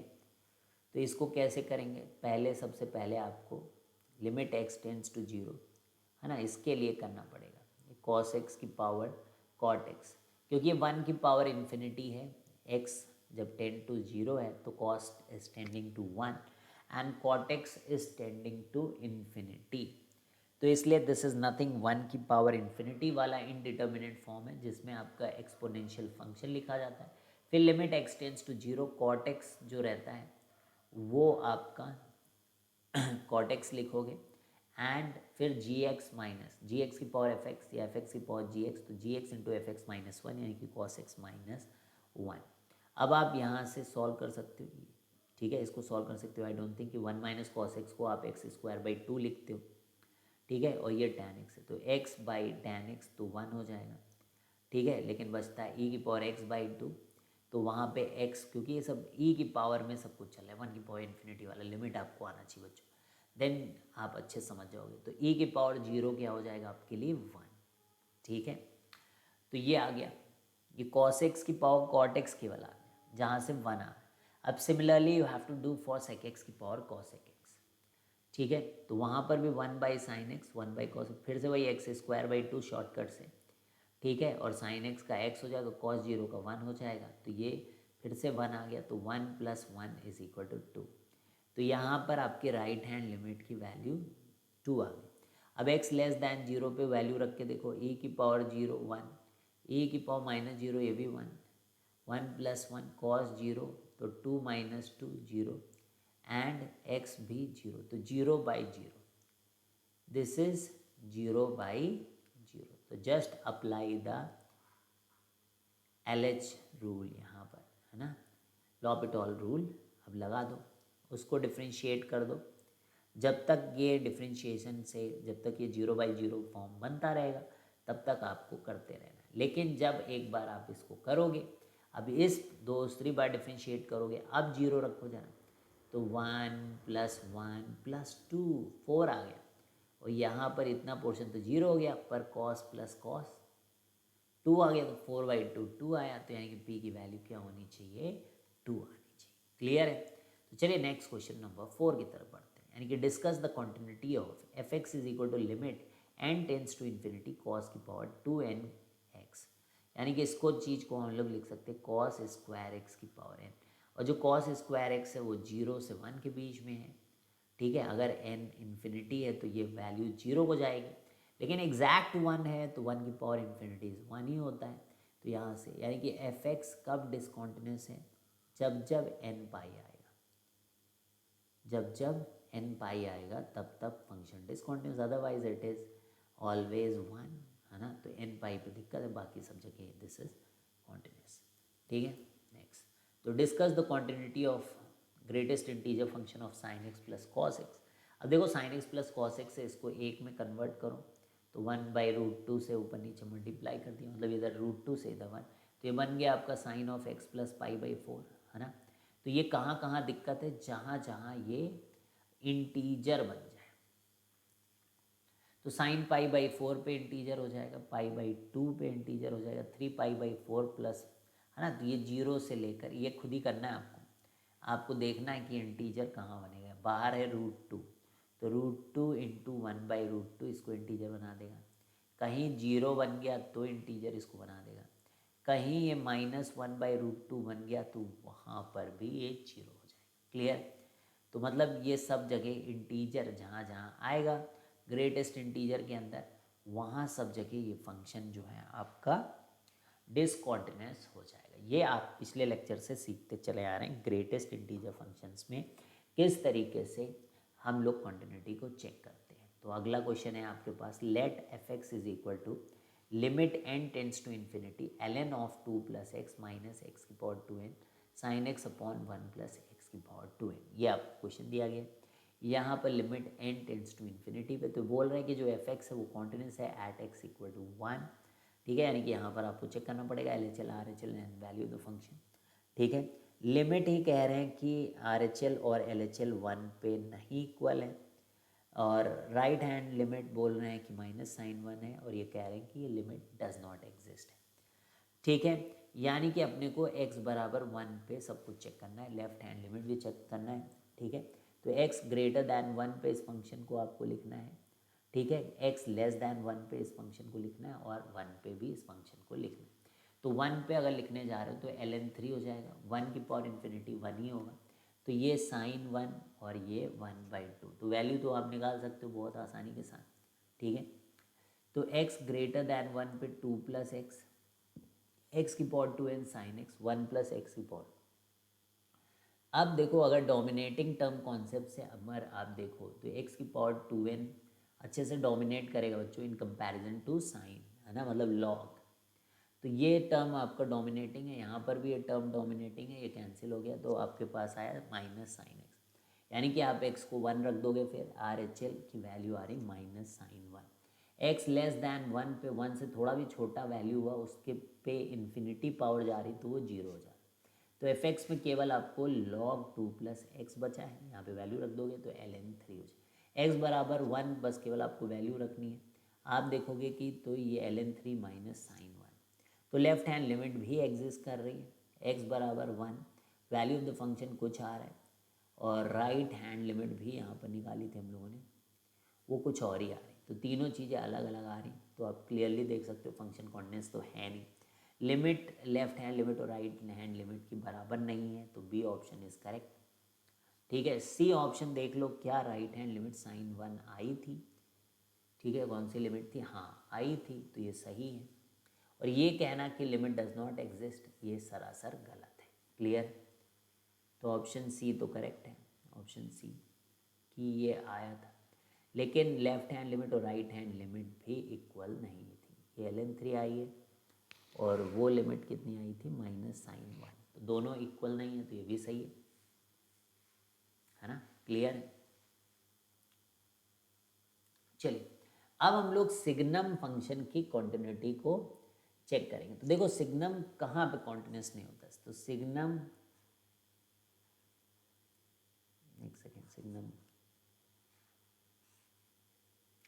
तो इसको कैसे करेंगे, पहले सबसे पहले आपको लिमिट x टेंड्स टू 0 है ना, इसके लिए करना पड़ेगा cos x की पावर cot x, क्योंकि ये 1 की पावर इन्फिनिटी है, x जब टेंड टू 0 है तो cos is tending to 1 and cot x is tending to infinity, तो इसलिए दिस इज नथिंग 1 की पावर इन्फिनिटी वाला इनडिटर्मिनेट फॉर्म है जिसमें आपका एक्सपोनेंशियल फंक्शन लिखा जाता है। फिर limit x tends to 0, cot x जो रहता है वो आपका cot x लिखोगे एंड फिर g x minus g x की पावर एफ एक्स या एफ एक्स की पावर जी एक्स, तो g x into f x minus one यानी कि कॉस एक्स माइनस वन। अब आप यहाँ से सॉल्व कर सकते हो, ठीक है, इसको सॉल्व कर सकते हो। आई डोंट थिंक कि वन माइनस कॉस एक्स को आप एक्स स्क्वायर बाई टू लिखते हो, ठीक है, और ये tan एक्स है तो x बाई tan एक्स तो वन हो जाएगा, ठीक है, लेकिन बचता है e की पावर x बाई टू, तो वहाँ पे x, क्योंकि ये सब e की पावर में सब कुछ चल रहा है, वन की पावर इन्फिनिटी वाला लिमिट आपको आना चाहिए बच्चों, देन आप अच्छे समझ जाओगे। तो e की पावर जीरो क्या हो जाएगा आपके लिए, वन, ठीक है। तो ये आ गया, ये cos x की पावर cot x केवल आ गया जहाँ से वन आ रहा है। अब similarly you have to do for sec x की पावर cos x, ठीक है, तो वहाँ पर भी one by sine x, one by cos, फिर से वही x square by two shortcut से, ठीक है, और साइन एक्स का एक्स हो जाएगा, कॉस जीरो का वन हो जाएगा, तो ये फिर से वन आ गया, तो one plus one is equal to two. तो यहाँ पर आपके राइट हैंड लिमिट की वैल्यू टू आ गई। अब एक्स लेस दैन जीरो पे वैल्यू रख के देखो, ई की पावर जीरो वन, ई की पावर माइनस जीरो ये भी one, one plus one cos zero तो two minus two zero, and x भी जीरो, तो zero by zero, this is zero by zero. तो just apply the LH rule यहाँ पर, है ना, लॉपिटॉल रूल। अब लगा दो, उसको डिफ्रेंशिएट कर दो, जब तक ये डिफ्रेंशिएशन से, जब तक ये जीरो बाई जीरो फॉर्म बनता रहेगा तब तक आपको करते रहना है। लेकिन जब एक बार आप इसको करोगे, अब इस दूसरी बार डिफ्रेंशिएट करोगे, अब जीरो रखो जरा, तो वन प्लस टू, फोर आ गया, और यहाँ पर इतना पोर्शन तो जीरो हो गया, पर कॉस प्लस कॉस टू आ गया, तो फोर बाई टू टू आया, तो यानी कि पी की वैल्यू क्या होनी चाहिए, टू आनी चाहिए। क्लियर है। तो चलिए नेक्स्ट क्वेश्चन नंबर 4 की तरफ बढ़ते हैं, यानी कि discuss the continuity of f x is equal to limit n tends to infinity cos की पावर टू एन एक्स, यानी कि इसको चीज़ को हम लोग लिख सकते हैं कॉस स्क्वायर एक्स की पावर एन, और जो कॉस स्क्वायर एक्स है वो जीरो से वन के बीच में है, ठीक है, अगर एन इन्फिनिटी है तो ये वैल्यू जीरो हो जाएगी, लेकिन एग्जैक्ट वन है तो वन की पावर इन्फिनिटी वन ही होता है। तो यहाँ से यानी कि एफ एक्स कब डिसकॉन्टिन्यूस है, जब जब एन पाई आएगा, जब जब एन पाई आएगा तब तब function discontinuous, otherwise it is always one, है ना। तो एन पाई पे दिक्कत है, बाकी सब जगह दिस इज कॉन्टिन्यूस, ठीक है। नेक्स्ट, तो discuss the continuity of greatest integer function of sine x plus cos x. अब देखो sign x plus cos x है, इसको एक में कन्वर्ट करो, तो वन बाई रूट टू से ऊपर नीचे मल्टीप्लाई कर दिया, मतलब इधर रूट टू से इधर वन, तो ये बन गया आपका sine of x plus pi by four, है ना। तो ये कहाँ कहाँ दिक्कत है, जहाँ जहाँ ये इंटीजर बन जाए, तो साइन पाई बाई फोर पे इंटीजर हो जाएगा, पाई बाई टू पे इंटीजर हो जाएगा, three pi by four plus, है ना। तो ये जीरो से लेकर, ये खुद ही करना है आपको, आपको देखना है कि इंटीजर कहाँ बनेगा। बाहर है रूट टू, तो root two into one by root two इसको इंटीजर बना देगा, कहीं जीरो बन गया तो इंटीजर इसको बना देगा, कहीं ये minus one by root two बन गया तो वहाँ पर भी ये जीरो हो जाएगा। क्लियर। तो मतलब ये सब जगह इंटीजर जहाँ जहाँ आएगा ग्रेटेस्ट इंटीजर के अंदर, वहाँ सब जगह ये फंक्शन जो है आपका डिसकॉन्टिन्यूस हो जाएगा। ये आप पिछले लेक्चर से सीखते चले आ रहे हैं, ग्रेटेस्ट इंटीजर फंक्शंस में किस तरीके से हम लोग कॉन्टिन्यूटी को चेक करते हैं। तो अगला क्वेश्चन है आपके पास, let f x is equal to limit n tends to infinity l n of two plus x minus x की power two n sine x upon one plus x की पावर टू एन। ये आपको question दिया गया, यहाँ पर limit n tends to infinity पे, तो बोल रहे हैं कि जो एफ एक्स है वो कॉन्टिन्यूस है at x equal to one, ठीक है, यानी कि यहाँ पर आपको चेक करना पड़ेगा L H L R H L and value the function, ठीक है। लिमिट ही कह रहे हैं कि आर एच एल और एल एच एल वन पे नहीं इक्वल है, और राइट हैंड लिमिट बोल रहे हैं कि माइनस साइन वन है, और ये कह रहे हैं कि ये लिमिट डज नॉट एग्जिस्ट है, ठीक है। यानी कि अपने को x बराबर वन पे सब कुछ चेक करना है, लेफ्ट हैंड लिमिट भी चेक करना है, ठीक है। तो x ग्रेटर दैन वन पे इस फंक्शन को आपको लिखना है, ठीक है, x लेस दैन वन पे इस फंक्शन को लिखना है, और वन पे भी इस फंक्शन को लिखना है। तो वन पे अगर लिखने जा रहे हो तो एल एन थ्री हो जाएगा, वन की पावर इन्फिनिटी वन ही होगा, तो ये साइन वन और ये वन बाई टू, तो वैल्यू तो आप निकाल सकते हो बहुत आसानी के साथ, ठीक है। तो x ग्रेटर दैन वन पे टू प्लस एक्स, एक्स की power two n sine x, one plus x की पावर। अब देखो अगर डोमिनेटिंग टर्म कॉन्सेप्ट से अगर आप देखो तो एक्स की पावर टू एन अच्छे से डोमिनेट करेगा बच्चों इन कंपैरिजन टू साइन, है ना, मतलब लॉग। तो ये टर्म आपका डोमिनेटिंग है, यहाँ पर भी ये टर्म डोमिनेटिंग है, ये कैंसिल हो गया, तो आपके पास आया माइनस साइन एक्स। यानी कि आप एक्स को 1 रख दोगे, फिर आर एच एल की वैल्यू आ रही minus sine 1। X less than 1 पे 1 से थोड़ा भी छोटा वैल्यू हुआ उसके पे इन्फिनिटी पावर जा रही तो वो 0 हो जा रहा। तो एफ एक्स में केवल आपको log 2 प्लस एक्स बचा है, यहाँ पे वैल्यू रख दोगे तो ln 3 हो जाए। एक्स बराबर 1, बस केवल आपको वैल्यू रखनी है। आप देखोगे कि तो ये ln 3 माइनस साइन 1, तो लेफ्ट हैंड लिमिट भी एग्जिस्ट कर रही है, एक्स बराबर 1, वैल्यू ऑफ द फंक्शन कुछ आ रहा है, और राइट हैंड लिमिट भी यहाँ पर निकाली थी हम लोगों ने, वो कुछ और ही आ रही। तो तीनों चीज़ें अलग अलग आ रही, तो आप क्लियरली देख सकते हो फंक्शन कॉन्टिन्यूअस तो है नहीं। लिमिट लेफ्ट हैंड लिमिट और राइट हैंड लिमिट की बराबर नहीं है, तो बी ऑप्शन इज करेक्ट। ठीक है, सी ऑप्शन देख लो, क्या राइट हैंड लिमिट साइन 1 आई थी? ठीक है, कौन सी लिमिट थी? हाँ आई थी, तो ये सही है। और ये कहना कि लिमिट डज नॉट एग्जिस्ट, ये सरासर गलत है। क्लियर? तो ऑप्शन सी तो करेक्ट है, ऑप्शन सी कि ये आया था, लेकिन लेफ्ट हैंड लिमिट और राइट हैंड लिमिट भी इक्वल नहीं थी। ये ln 3 आई है और वो लिमिट कितनी आई थी? माइनस साइन 1, तो दोनों इक्वल नहीं है, तो ये भी सही है ना? क्लियर है? चलिए, अब हम लोग सिग्नम फंक्शन की कॉन्टिन्यूटी को चेक करेंगे। तो देखो सिग्नम कहाँ पे कॉन्टिन्यूस नहीं होता, तो सिग्नम, एक सेकेंड, सिग्नम,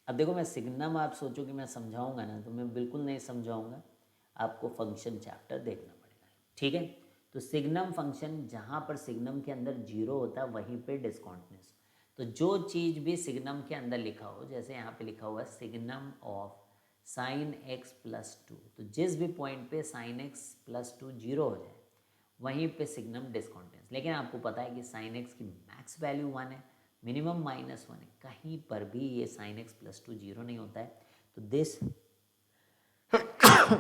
अब देखो मैं सिग्नम, आप सोचो कि मैं समझाऊंगा ना, तो मैं बिल्कुल नहीं समझाऊंगा, आपको फंक्शन चैप्टर देखना पड़ेगा। ठीक है, तो सिग्नम फंक्शन, जहाँ पर सिग्नम के अंदर 0 होता है वहीं पे डिस्कॉन्टिन्यूस। तो जो चीज़ भी सिग्नम के अंदर लिखा हो, जैसे यहाँ पे लिखा हुआ है signum of sine x plus 2, तो जिस भी पॉइंट पे साइन एक्स प्लस 2 0 हो जाए वहीं पे सिग्नम डिस्कॉन्टिन्यूस। लेकिन आपको पता है कि साइन एक्स की मैक्स वैल्यू 1 है, मिनिमम -1 है, कहीं पर भी ये साइन एक्स प्लस 2 0 नहीं होता है। तो this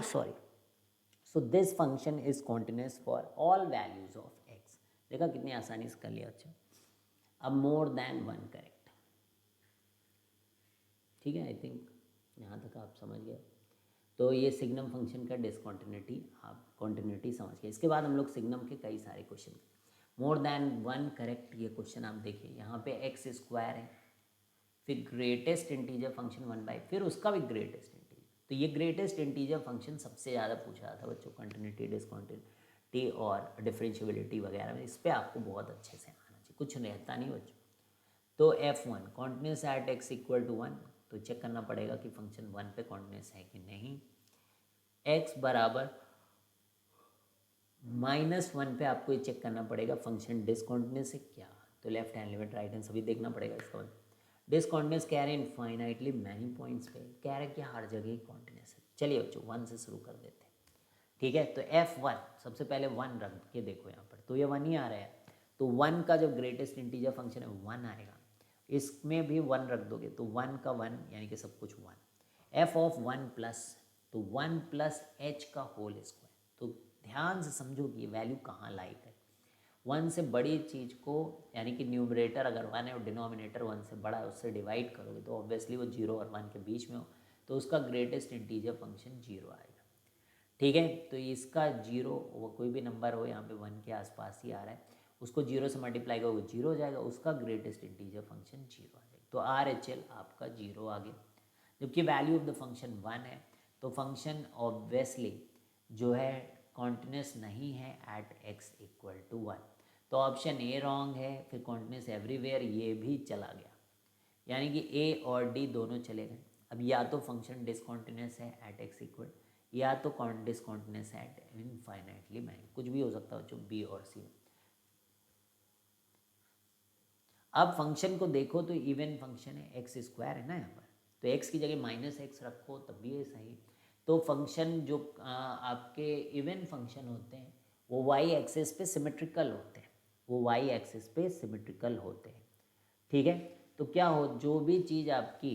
sorry, so this function is continuous for all values of x. देखा कितनी आसानी से कर लिया। अच्छा, अब मोर देन 1 करेक्ट। ठीक है, आई थिंक यहाँ तक आप समझ गए। तो ये सिग्नम फंक्शन का डिसकॉन्टिन्यूटी, आप कॉन्टिन्यूटी समझ गए। इसके बाद हम लोग सिग्नम के कई सारे क्वेश्चन, मोर देन 1 करेक्ट, ये क्वेश्चन आप देखिए, यहाँ पे एक्स स्क्वायर है, फिर ग्रेटेस्ट इंटीजर फंक्शन 1/, फिर उसका भी ग्रेटेस्ट इंटीजर। तो ये ग्रेटेस्ट इंटीजर फंक्शन सबसे ज़्यादा पूछा जाता है बच्चों, कंटिन्यूटी, डिसकॉन्टिन्यूटी और डिफरेंशिएबिलिटी वगैरह में। इस पर आपको बहुत अच्छे से आना चाहिए, कुछ रहता नहीं बच्चों। तो F1 continuous at x equal to 1, तो चेक करना पड़ेगा कि फंक्शन 1 पे कॉन्टिन्यूस है कि नहीं। x बराबर -1 पे आपको ये चेक करना पड़ेगा फंक्शन डिसकॉन्टिन्यूस है क्या। तो left hand limit, right hand सभी देखना पड़ेगा। इसका डिसकॉन्टिन्यूस कह रहे हैं इनफाइनाइटली मैनी पॉइंट्स पे, कह रहे हैं कि हर जगह ही कॉन्टिन्यूस है। चलिए बच्चों 1 से शुरू कर देते हैं। ठीक है, तो F1 सबसे पहले 1 रख के देखो यहाँ पर, तो ये 1 ही आ रहा है। तो 1 का जो ग्रेटेस्ट इंटीजर फंक्शन है 1 आएगा, इसमें भी 1 रख दोगे तो 1 का 1 यानी कि सब कुछ 1। एफ ऑफ 1 प्लस, तो 1 प्लस एच का होल स्क्वायर। तो ध्यान से समझो कि ये वैल्यू कहाँ लाई करे। 1 से बड़ी चीज़ को, यानी कि न्यूमरेटर अगर 1 है और डिनोमिनेटर 1 से बड़ा है, उससे डिवाइड करोगे तो ऑब्वियसली वो 0 और 1 के बीच में हो, तो उसका ग्रेटेस्ट इंटीजर फंक्शन 0 आएगा। ठीक है, तो इसका 0, वो कोई भी नंबर हो, यहाँ पे 1 के आसपास ही आ रहा है, उसको 0 से मल्टीप्लाई करोगे 0 हो जाएगा, उसका ग्रेटेस्ट इंटीजर फंक्शन 0 आ जाएगा। तो RHL आपका 0 आ गया, जबकि वैल्यू ऑफ द फंक्शन 1 है, तो फंक्शन ऑब्वियसली जो है कॉन्टिन्यूस नहीं है एट x इक्वल टू 1। तो ऑप्शन ए रॉन्ग है, फिर कॉन्टिन्यूस एवरीवेयर ये भी चला गया, यानी कि ए और डी दोनों चले गए। अब या तो फंक्शन डिसकॉन्टिन्यूस है एट x इक्वल, या तो डिसकॉन्टिन्यूस है एट इनफाइनाइटली मैनी, कुछ भी हो सकता है बच्चों, बी और सी। अब फंक्शन को देखो तो इवन फंक्शन है, एक्स स्क्वायर है ना यहाँ पर, तो x की जगह -x रखो तब भी ये सही। तो फंक्शन जो आपके इवन फंक्शन होते हैं वो y एक्सिस पे सिमेट्रिकल होते हैं, वो y एक्सिस पे सिमेट्रिकल होते हैं। ठीक है, तो क्या हो, जो भी चीज़ आपकी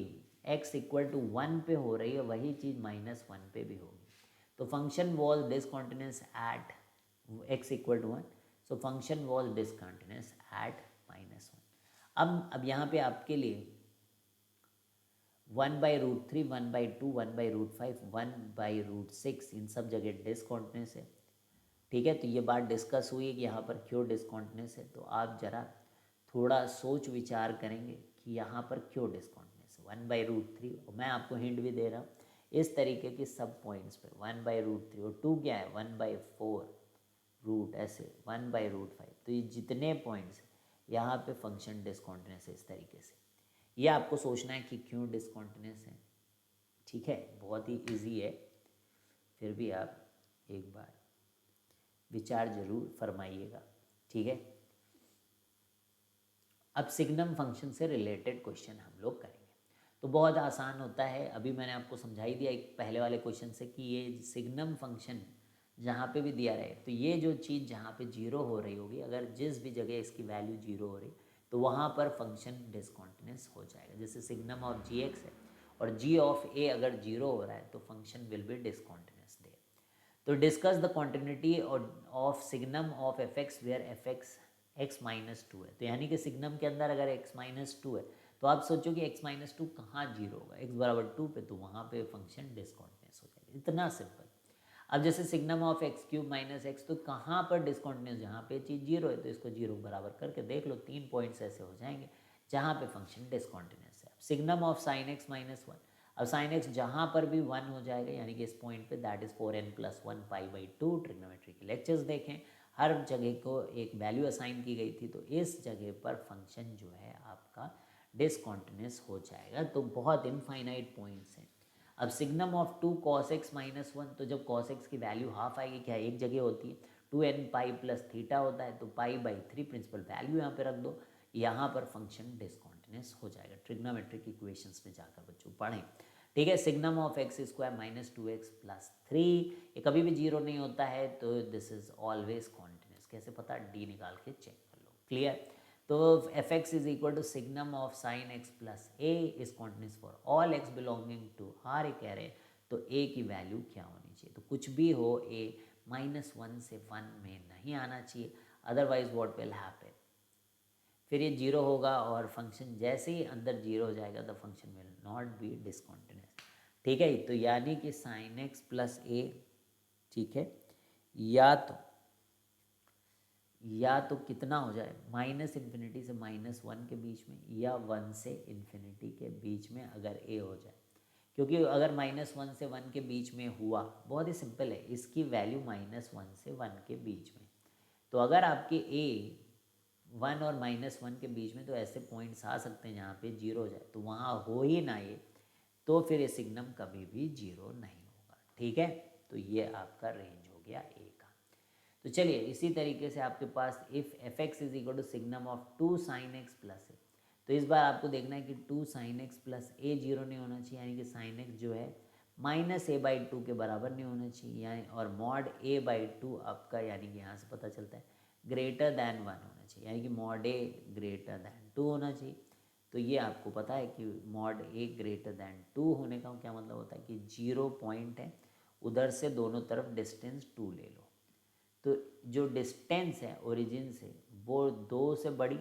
x इक्वल टू 1 पे हो रही है वही चीज़ -1 पे भी होगी। तो function was discontinuous at x equal to 1, so function was discontinuous at -1। अब यहाँ पे आपके लिए 1/√3, 1/2, 1/√5, 1/√6 इन सब जगह डिसकॉन्टिन्यूस है। ठीक है, तो ये बात डिस्कस हुई कि यहाँ पर क्यों डिसकॉन्टिन्यूस है। तो आप ज़रा थोड़ा सोच विचार करेंगे कि यहाँ पर क्यों डिसकॉन्टिन्यूस है। 1/√3, और मैं आपको हिंट भी दे रहा हूँ इस तरीके के सब पॉइंट्स पे 1/√3, और 2 क्या है 1/4 रूट, ऐसे 1/√5। तो ये जितने पॉइंट्स हैं यहाँ पे फंक्शन डिसकॉन्टिन्यूस है इस तरीके से। ये आपको सोचना है कि क्यों डिसकॉन्टिन्यूस है। ठीक है, बहुत ही इजी है, फिर भी आप एक बार विचार जरूर फरमाइएगा। ठीक है, अब सिग्नम फंक्शन से रिलेटेड क्वेश्चन हम लोग करेंगे। तो बहुत आसान होता है, अभी मैंने आपको समझा ही दिया एक पहले वाले क्वेश्चन से कि ये सिग्नम फंक्शन जहाँ पे भी दिया रहे, तो ये जो चीज़ जहाँ पे जीरो हो रही होगी, अगर जिस भी जगह इसकी वैल्यू जीरो हो रही तो वहाँ पर फंक्शन डिसकॉन्टिन्यूस हो जाएगा। जैसे सिग्नम ऑफ जी एक्स है और जी ऑफ ए अगर जीरो हो रहा है तो function will be discontinuous there. तो discuss the continuity of signum of f x where f x x-2 है। तो यानी कि सिग्नम के अंदर अगर x-2 है तो आप सोचो कि x-2 कहाँ जीरो होगा, x = 2 पे, तो वहाँ पे फंक्शन डिसकॉन्टिन्यूस हो जाएगा। इतना सिंपल। अब जैसे सिग्नम ऑफ x³ - x, तो कहाँ पर डिसकॉन्टिन्यूस, जहाँ पे चीज़ जीरो है तो इसको जीरो बराबर करके देख लो, 3 पॉइंट्स ऐसे हो जाएंगे जहाँ पे फंक्शन डिसकॉन्टिन्यूस है। सिग्नम ऑफ sin x - 1, अब sin x जहाँ पर भी 1 हो जाएगा, यानी कि इस पॉइंट पे, दैट इज 4n+1 π/2। ट्रिग्नोमेट्री के लेक्चर्स देखें, हर जगह को एक वैल्यू असाइन की गई थी, तो इस जगह पर फंक्शन जो है आपका डिसकॉन्टिन्यूस हो जाएगा। तो बहुत इनफाइनाइट पॉइंट्स हैं। अब सिग्नम ऑफ 2 cos x - 1, तो जब cos x की वैल्यू हाफ आएगी, क्या एक जगह होती है, 2n π + थीटा होता है, तो π/3 प्रिंसिपल वैल्यू यहाँ पे रख दो, यहाँ पर फंक्शन डिसकॉन्टिन्यूस हो जाएगा। ट्रिग्नोमेट्रिक इक्वेशंस में जाकर बच्चों पढ़ें। ठीक है, सिग्नम ऑफ x² - 2x + 3, ये कभी भी जीरो नहीं होता है, तो दिस इज ऑलवेज कॉन्टिन्यूस। कैसे पता, डी निकाल के चेक कर लो। क्लियर। तो f x is equal to signum of sine x plus a is continuous for all x belonging to R. ये कह रहे हैं तो ए की वैल्यू क्या होनी चाहिए, तो कुछ भी हो ए -1 से 1 में नहीं आना चाहिए, अदरवाइज व्हाट विल हैपन, फिर ये जीरो होगा और फंक्शन जैसे ही अंदर जीरो हो जाएगा the function will not be discontinuous. ठीक है, तो यानी कि साइन एक्स प्लस ए, ठीक है, या तो कितना हो जाए, -∞ से -1 के बीच में, या 1 से इन्फिनिटी के बीच में अगर ए हो जाए। क्योंकि अगर -1 से 1 के बीच में हुआ, बहुत ही सिंपल है, इसकी वैल्यू -1 से 1 के बीच में, तो अगर आपके ए 1 और -1 के बीच में, तो ऐसे पॉइंट्स आ सकते हैं जहाँ पे जीरो हो जाए, तो वहाँ हो ही ना ये, तो फिर ये सिग्नम कभी भी जीरो नहीं होगा। ठीक है, तो ये आपका रेंज हो गया ए का। तो चलिए इसी तरीके से आपके पास if f x is equal to signum of 2 sin x plus a, तो इस बार आपको देखना है कि 2 sin x प्लस ए जीरो नहीं होना चाहिए, यानी कि sin x जो है -a/2 के बराबर नहीं होना चाहिए, यानी और मॉड a/2 आपका, यानी कि यहाँ से पता चलता है ग्रेटर दैन 1 होना चाहिए, यानी कि मॉड a ग्रेटर दैन 2 होना चाहिए। तो ये आपको पता है कि मॉड a ग्रेटर दैन 2 होने का क्या मतलब होता है कि 0 पॉइंट है, उधर से दोनों तरफ डिस्टेंस 2 ले लो, तो जो डिस्टेंस है ओरिजिन से वो 2 से बड़ी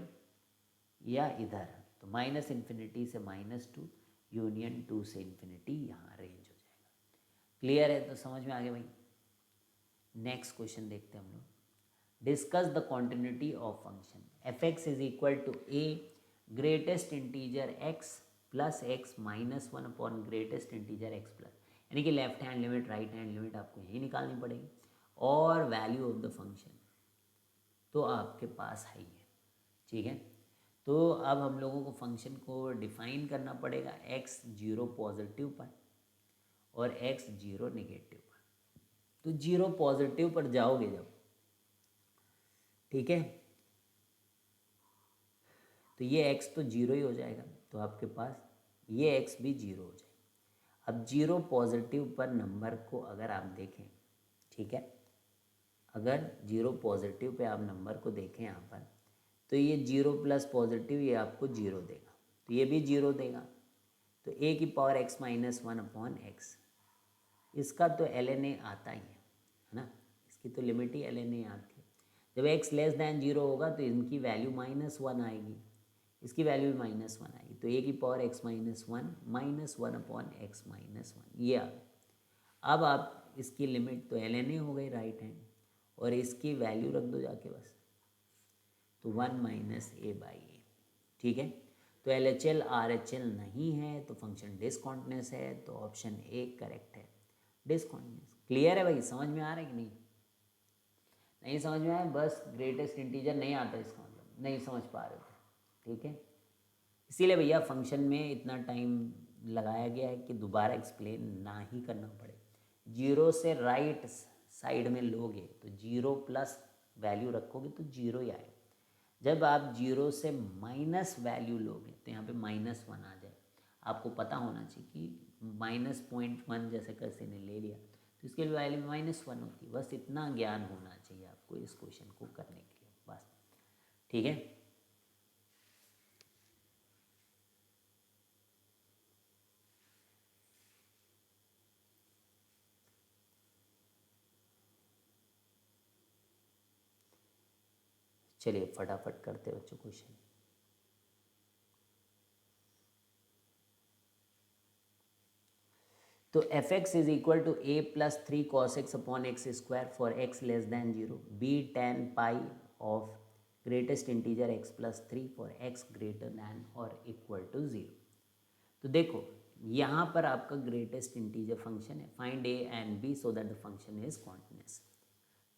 या इधर, तो -∞ से -2 यूनियन 2 से इन्फिनिटी, यहाँ रेंज हो जाएगा। क्लियर है, तो समझ में आ गया भाई। नेक्स्ट क्वेश्चन देखते हैं हम लोग। Discuss the continuity of function f x is equal to a greatest integer x plus x -1 upon greatest integer x plus, यानी कि left hand limit right hand limit आपको यही निकालनी पड़ेगी, और वैल्यू ऑफ द फंक्शन तो आपके पास है ही है। ठीक है, तो अब हम लोगों को फंक्शन को डिफाइन करना पड़ेगा x 0 पॉजिटिव पर और x 0 नेगेटिव पर। तो 0 पॉजिटिव पर जाओगे जब, ठीक है, तो ये x तो 0 ही हो जाएगा, तो आपके पास ये x भी 0 हो जाएगा। अब 0 पॉजिटिव पर नंबर को अगर आप देखें, ठीक है, अगर 0 पॉजिटिव पे आप नंबर को देखें यहाँ पर, तो ये 0 प्लस पॉजिटिव ये आपको 0 देगा, तो ये भी 0 देगा, तो a की पावर x -1 अपॉन x, इसका तो ln a आता ही है ना, इसकी तो लिमिट ही ln a आती है। जब x <0 होगा तो इनकी वैल्यू -1 आएगी, इसकी वैल्यू भी -1 आएगी, तो ए की power x minus one upon x minus one, ये आ गया। अब आप इसकी लिमिट तो ln हो गई राइट हैंड, और इसकी वैल्यू रख दो जाके बस, तो 1 माइनस ए बाई ए। ठीक है, तो LHL RHL नहीं है तो फंक्शन डिसकॉन्टिन्यूस है, तो ऑप्शन ए करेक्ट है, डिसकॉन्टिन्यूस। क्लियर है भाई, समझ में आ रहा है कि नहीं? नहीं समझ में आया, बस ग्रेटेस्ट इंटीजर नहीं आता इसका मतलब नहीं समझ पा रहे थे। ठीक है, इसीलिए भैया फंक्शन में इतना टाइम लगाया गया है कि दोबारा एक्सप्लेन ना ही करना पड़े। जीरो से राइट साइड में लोगे तो जीरो प्लस वैल्यू रखोगे तो जीरो ही आएगा। जब आप जीरो से माइनस वैल्यू लोगे तो यहाँ पे माइनस वन आ जाए। आपको पता होना चाहिए कि -0.1 जैसे कैसे ने ले लिया तो इसके लिए वैल्यू -1 होती है। बस इतना ज्ञान होना चाहिए आपको इस क्वेश्चन को करने के लिए बस। ठीक है, चलिए फटाफट करते बच्चों क्वेश्चन। तो f x is equal to a plus 3 cos x upon x square for x less than 0, b tan pi of greatest integer x plus 3 for x greater than और इक्वल टू 0। तो देखो यहाँ पर आपका greatest integer function है, find a and b so that the function is continuous.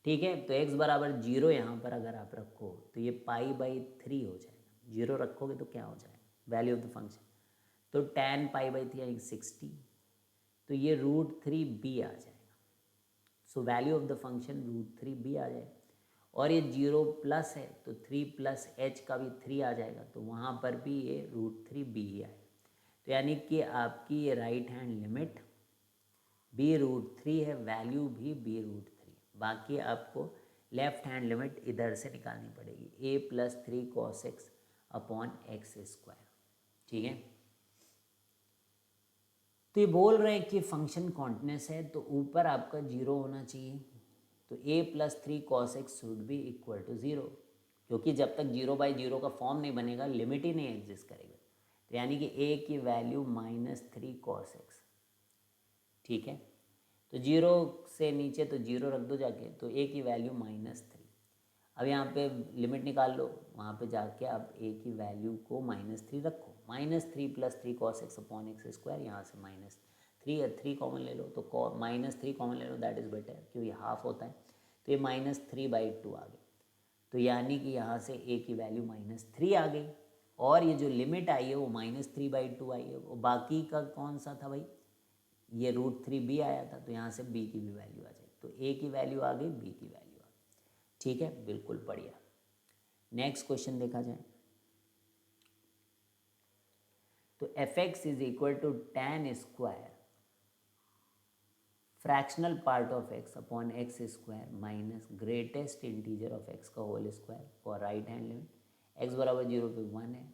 ठीक है, तो x बराबर 0 यहाँ पर अगर आप रखो तो ये π/3 हो जाएगा। 0 रखोगे तो क्या हो जाएगा, वैल्यू ऑफ द फंक्शन, तो tan π/3 यानी 60, तो ये √3b आ जाएगा। So value of the function √3b आ जाएगा, और ये 0 प्लस है तो 3 प्लस h का भी 3 आ जाएगा, तो वहाँ पर भी ये √3b ही आएगा। तो यानी कि आपकी ये राइट हैंड लिमिट b√3 है, वैल्यू भी b√3। बाकी आपको लेफ्ट हैंड लिमिट इधर से निकालनी पड़ेगी, a plus 3 cos x upon x square. ठीक है, तो ये बोल रहे हैं कि फंक्शन कॉन्टिन्यूस है तो ऊपर आपका 0 होना चाहिए, तो a plus 3 cos x should be equal to 0, क्योंकि जब तक 0/0 का फॉर्म नहीं बनेगा लिमिट ही नहीं एग्जिस्ट करेगा। तो यानी कि a की वैल्यू -3 कॉस एक्स। ठीक है, तो 0 से नीचे तो 0 रख दो जाके, तो a की वैल्यू -3। अब यहाँ पे लिमिट निकाल लो, वहाँ पे जाके आप a की वैल्यू को -3 रखो, -3 plus 3 cos x upon x square, यहाँ से -3 या 3 कॉमन ले लो, तो -3 कॉमन ले लो, दैट इज़ बेटर क्योंकि हाफ होता है, तो ये -3/2 आ गई। तो यानी कि यहाँ से a की वैल्यू -3 आ गई, और ये जो लिमिट आई है वो -3/2 आई है, और बाकी का कौन सा था भाई, ये √3b आया था, तो यहाँ से b की भी वैल्यू आ जाएगी, तो a की वैल्यू आ गई, b की वैल्यू आ गई। ठीक है, बिल्कुल बढ़िया। नेक्स्ट क्वेश्चन देखा जाए, तो f x is equal to tan square fractional part of x अपॉन x square minus greatest integer of x का whole square for right hand limit x बराबर 0 पे 1 है,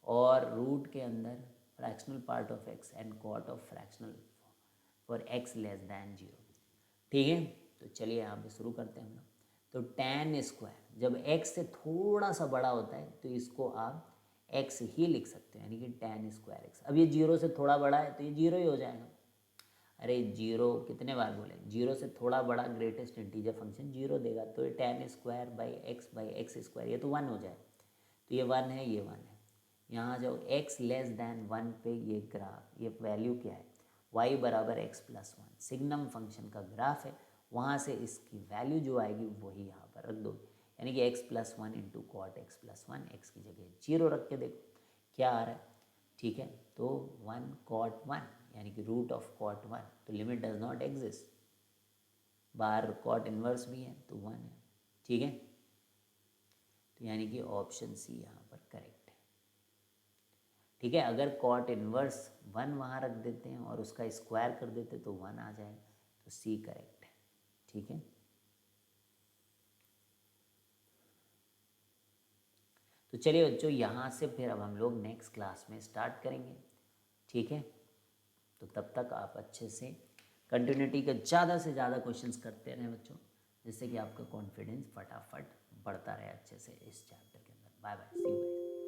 और रूट के अंदर fractional part of x and cot of fractional for x less than 0। ठीक है, तो चलिए यहाँ पे शुरू करते हैं हम लोग। तो tan स्क्वायर जब x से थोड़ा सा बड़ा होता है तो इसको आप x ही लिख सकते हैं, यानी कि tan स्क्वायर x। अब ये 0 से थोड़ा बड़ा है तो ये 0 ही हो जाएगा। अरे 0 कितने बार बोले, 0 से थोड़ा बड़ा ग्रेटेस्ट इंटीजर फंक्शन 0 देगा, तो ये tan square by x square, ये तो 1 हो जाए, तो ये 1 है, ये 1 है। यहाँ जाओ x लेस दैन 1 पे ये ग्राफ, ये वैल्यू क्या है, y बराबर x प्लस 1, सिग्नम फंक्शन का ग्राफ है, वहाँ से इसकी वैल्यू जो आएगी वही यहाँ पर रख दो, यानी कि x plus 1 into cot x plus 1, x की जगह 0 रख के देखो क्या आ रहा है। ठीक है, तो 1 कॉट 1 यानी कि रूट ऑफ कॉट 1, तो लिमिट डज नॉट एग्जिस्ट, बाहर कॉट इन्वर्स भी है तो 1 है। ठीक है, तो यानी कि ऑप्शन सी यहाँ पर करेक्ट है। ठीक है, अगर कॉट इन्वर्स 1 वहाँ रख देते हैं और उसका स्क्वायर कर देते तो 1 आ जाएगा, तो सी करेक्ट है। ठीक है, तो चलिए बच्चों यहाँ से फिर अब हम लोग नेक्स्ट क्लास में स्टार्ट करेंगे। ठीक है, तो तब तक आप अच्छे से कंटिन्यूटी का ज़्यादा से ज़्यादा क्वेश्चंस करते रहें बच्चों, जिससे कि आपका कॉन्फिडेंस फटाफट बढ़ता रहे अच्छे से इस चैप्टर के अंदर। Bye bye, see you.